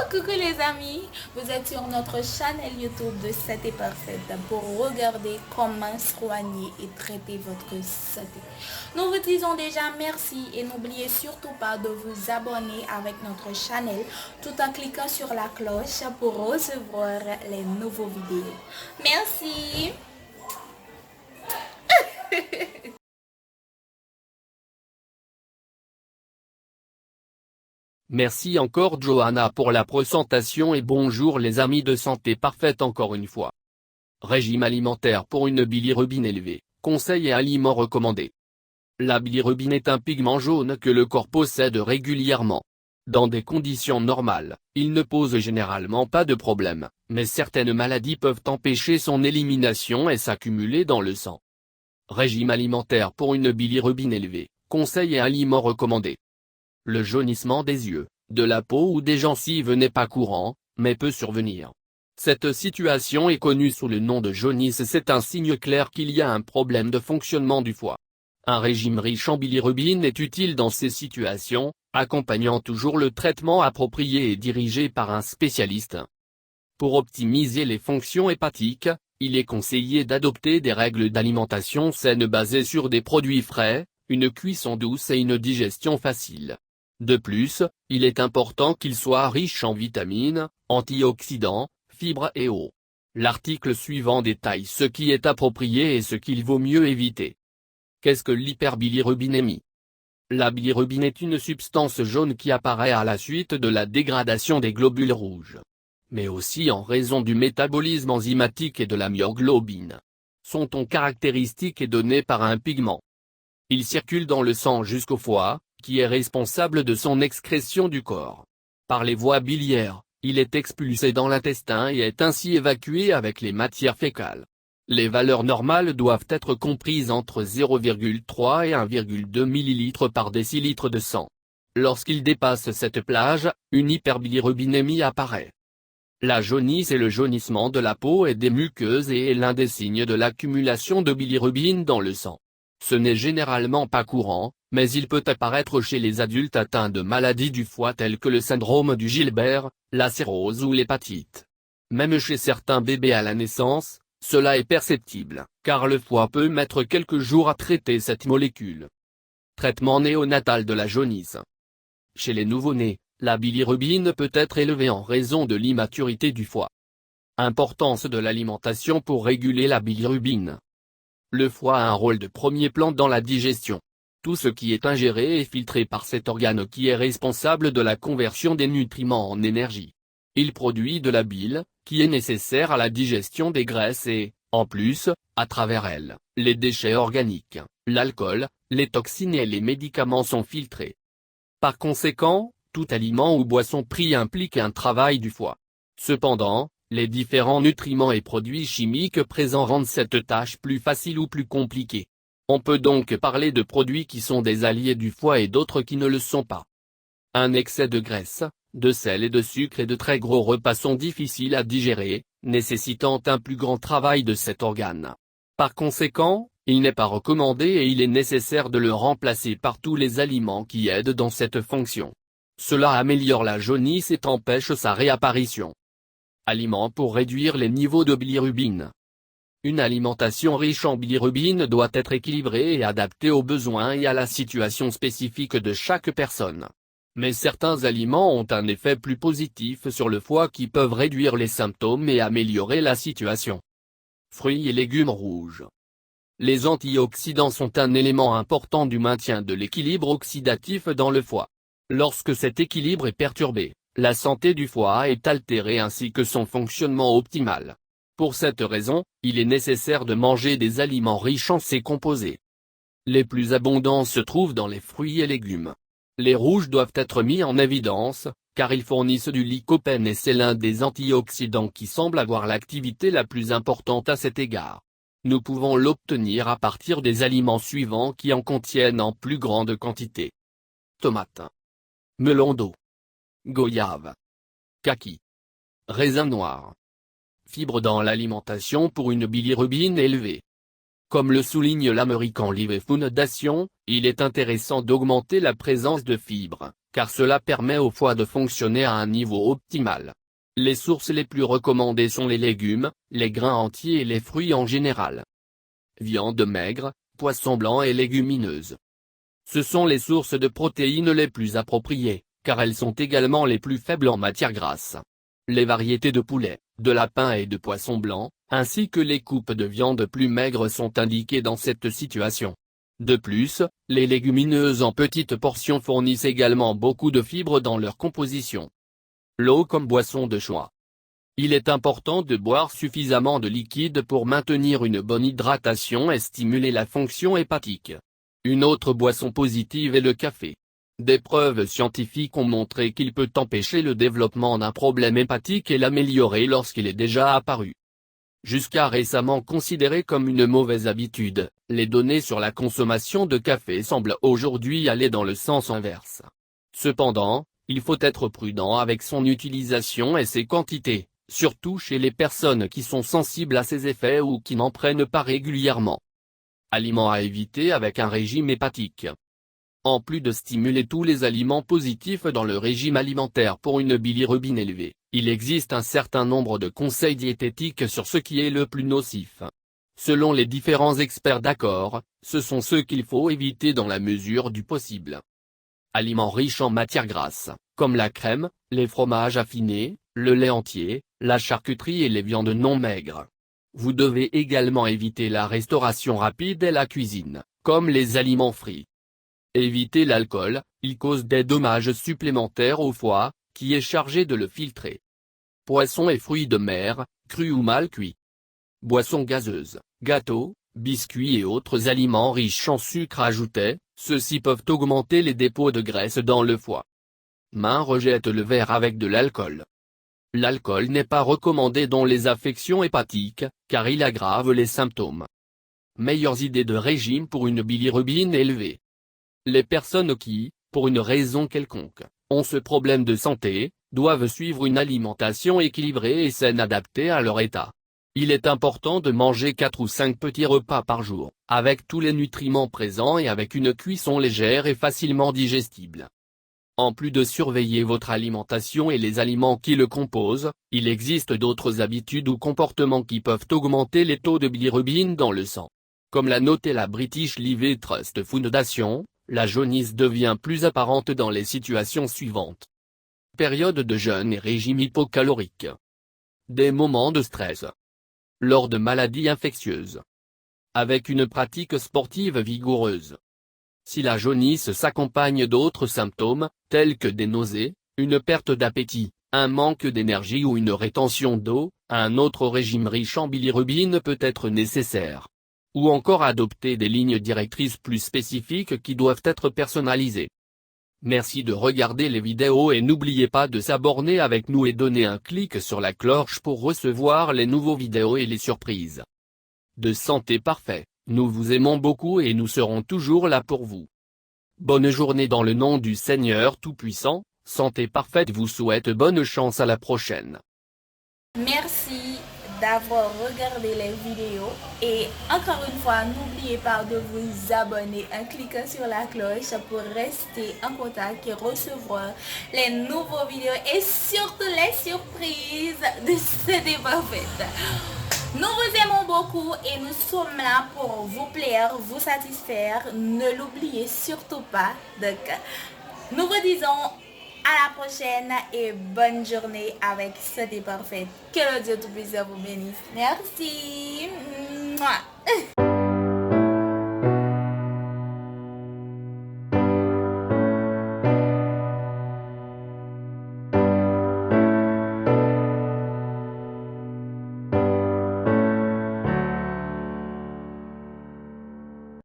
Coucou les amis, vous êtes sur notre chaîne YouTube de Santé Parfaite pour regarder comment soigner et traiter votre santé. Nous vous disons déjà merci et n'oubliez surtout pas de vous abonner avec notre chaîne tout en cliquant sur la cloche pour recevoir les nouveaux vidéos. Merci. Merci encore Johanna pour la présentation et bonjour les amis de Santé Parfaite encore une fois. Régime alimentaire pour une bilirubine élevée, conseils et aliments recommandés. La bilirubine est un pigment jaune que le corps possède régulièrement. Dans des conditions normales, il ne pose généralement pas de problème, mais certaines maladies peuvent empêcher son élimination et s'accumuler dans le sang. Régime alimentaire pour une bilirubine élevée, conseils et aliments recommandés. Le jaunissement des yeux, de la peau ou des gencives n'est pas courant, mais peut survenir. Cette situation est connue sous le nom de jaunisse et c'est un signe clair qu'il y a un problème de fonctionnement du foie. Un régime riche en bilirubine est utile dans ces situations, accompagnant toujours le traitement approprié et dirigé par un spécialiste. Pour optimiser les fonctions hépatiques, il est conseillé d'adopter des règles d'alimentation saine basées sur des produits frais, une cuisson douce et une digestion facile. De plus, il est important qu'il soit riche en vitamines, antioxydants, fibres et eau. L'article suivant détaille ce qui est approprié et ce qu'il vaut mieux éviter. Qu'est-ce que l'hyperbilirubinémie? La bilirubine est une substance jaune qui apparaît à la suite de la dégradation des globules rouges, mais aussi en raison du métabolisme enzymatique et de la myoglobine. Son ton caractéristique est donné par un pigment. Il circule dans le sang jusqu'au foie, qui est responsable de son excrétion du corps. Par les voies biliaires, il est expulsé dans l'intestin et est ainsi évacué avec les matières fécales. Les valeurs normales doivent être comprises entre 0,3 et 1,2 ml par décilitre de sang. Lorsqu'il dépasse cette plage, une hyperbilirubinémie apparaît. La jaunisse et le jaunissement de la peau et des muqueuses est l'un des signes de l'accumulation de bilirubine dans le sang. Ce n'est généralement pas courant, mais il peut apparaître chez les adultes atteints de maladies du foie telles que le syndrome du Gilbert, la cirrhose ou l'hépatite. Même chez certains bébés à la naissance, cela est perceptible, car le foie peut mettre quelques jours à traiter cette molécule. Traitement néonatal de la jaunisse. Chez les nouveau-nés, la bilirubine peut être élevée en raison de l'immaturité du foie. Importance de l'alimentation pour réguler la bilirubine. Le foie a un rôle de premier plan dans la digestion. Tout ce qui est ingéré est filtré par cet organe qui est responsable de la conversion des nutriments en énergie. Il produit de la bile, qui est nécessaire à la digestion des graisses et, en plus, à travers elle, les déchets organiques, l'alcool, les toxines et les médicaments sont filtrés. Par conséquent, tout aliment ou boisson pris implique un travail du foie. Cependant, les différents nutriments et produits chimiques présents rendent cette tâche plus facile ou plus compliquée. On peut donc parler de produits qui sont des alliés du foie et d'autres qui ne le sont pas. Un excès de graisse, de sel et de sucre et de très gros repas sont difficiles à digérer, nécessitant un plus grand travail de cet organe. Par conséquent, il n'est pas recommandé et il est nécessaire de le remplacer par tous les aliments qui aident dans cette fonction. Cela améliore la jaunisse et empêche sa réapparition. Aliments pour réduire les niveaux de bilirubine. Une alimentation riche en bilirubine doit être équilibrée et adaptée aux besoins et à la situation spécifique de chaque personne. Mais certains aliments ont un effet plus positif sur le foie qui peuvent réduire les symptômes et améliorer la situation. Fruits et légumes rouges. Les antioxydants sont un élément important du maintien de l'équilibre oxydatif dans le foie. Lorsque cet équilibre est perturbé, la santé du foie est altérée ainsi que son fonctionnement optimal. Pour cette raison, il est nécessaire de manger des aliments riches en ces composés. Les plus abondants se trouvent dans les fruits et légumes. Les rouges doivent être mis en évidence, car ils fournissent du lycopène et c'est l'un des antioxydants qui semble avoir l'activité la plus importante à cet égard. Nous pouvons l'obtenir à partir des aliments suivants qui en contiennent en plus grande quantité. Tomates. Melon d'eau. Goyave. Kaki. Raisin noir. Fibres dans l'alimentation pour une bilirubine élevée. Comme le souligne l'American Liver Foundation, il est intéressant d'augmenter la présence de fibres, car cela permet au foie de fonctionner à un niveau optimal. Les sources les plus recommandées sont les légumes, les grains entiers et les fruits en général. Viande maigre, poisson blanc et légumineuses. Ce sont les sources de protéines les plus appropriées, car elles sont également les plus faibles en matière grasse. Les variétés de poulet, de lapin et de poisson blanc, ainsi que les coupes de viande plus maigres sont indiquées dans cette situation. De plus, les légumineuses en petites portions fournissent également beaucoup de fibres dans leur composition. L'eau comme boisson de choix. Il est important de boire suffisamment de liquide pour maintenir une bonne hydratation et stimuler la fonction hépatique. Une autre boisson positive est le café. Des preuves scientifiques ont montré qu'il peut empêcher le développement d'un problème hépatique et l'améliorer lorsqu'il est déjà apparu. Jusqu'à récemment considéré comme une mauvaise habitude, les données sur la consommation de café semblent aujourd'hui aller dans le sens inverse. Cependant, il faut être prudent avec son utilisation et ses quantités, surtout chez les personnes qui sont sensibles à ses effets ou qui n'en prennent pas régulièrement. Aliments à éviter avec un régime hépatique. En plus de stimuler tous les aliments positifs dans le régime alimentaire pour une bilirubine élevée, il existe un certain nombre de conseils diététiques sur ce qui est le plus nocif. Selon les différents experts d'accord, ce sont ceux qu'il faut éviter dans la mesure du possible. Aliments riches en matières grasses, comme la crème, les fromages affinés, le lait entier, la charcuterie et les viandes non maigres. Vous devez également éviter la restauration rapide et la cuisine, comme les aliments frits. Évitez l'alcool, il cause des dommages supplémentaires au foie, qui est chargé de le filtrer. Poissons et fruits de mer, crus ou mal cuits. Boissons gazeuses, gâteaux, biscuits et autres aliments riches en sucre ajouté, ceux-ci peuvent augmenter les dépôts de graisse dans le foie. Rejette le verre avec de l'alcool. L'alcool n'est pas recommandé dans les affections hépatiques, car il aggrave les symptômes. Meilleures idées de régime pour une bilirubine élevée. Les personnes qui, pour une raison quelconque, ont ce problème de santé, doivent suivre une alimentation équilibrée et saine adaptée à leur état. Il est important de manger 4 ou 5 petits repas par jour, avec tous les nutriments présents et avec une cuisson légère et facilement digestible. En plus de surveiller votre alimentation et les aliments qui le composent, il existe d'autres habitudes ou comportements qui peuvent augmenter les taux de bilirubine dans le sang. Comme l'a noté la British Liver Trust Foundation, la jaunisse devient plus apparente dans les situations suivantes. Période de jeûne et régime hypocalorique. Des moments de stress. Lors de maladies infectieuses. Avec une pratique sportive vigoureuse. Si la jaunisse s'accompagne d'autres symptômes, tels que des nausées, une perte d'appétit, un manque d'énergie ou une rétention d'eau, un autre régime riche en bilirubine peut être nécessaire. Ou encore adopter des lignes directrices plus spécifiques qui doivent être personnalisées. Merci de regarder les vidéos et n'oubliez pas de s'abonner avec nous et donner un clic sur la cloche pour recevoir les nouveaux vidéos et les surprises. De santé parfait, nous vous aimons beaucoup et nous serons toujours là pour vous. Bonne journée dans le nom du Seigneur Tout-Puissant, santé parfaite vous souhaite bonne chance à la prochaine. Merci d'avoir regardé les vidéos et encore une fois n'oubliez pas de vous abonner en cliquant sur la cloche pour rester en contact et recevoir les nouveaux vidéos et surtout les surprises de Santé Parfaite. Nous vous aimons beaucoup et nous sommes là pour vous plaire, vous satisfaire. Ne l'oubliez surtout pas. Donc, nous vous disons à la prochaine et bonne journée avec Santé Parfaite. Que le Dieu Tout-Puissant vous bénisse. Merci. Mouah.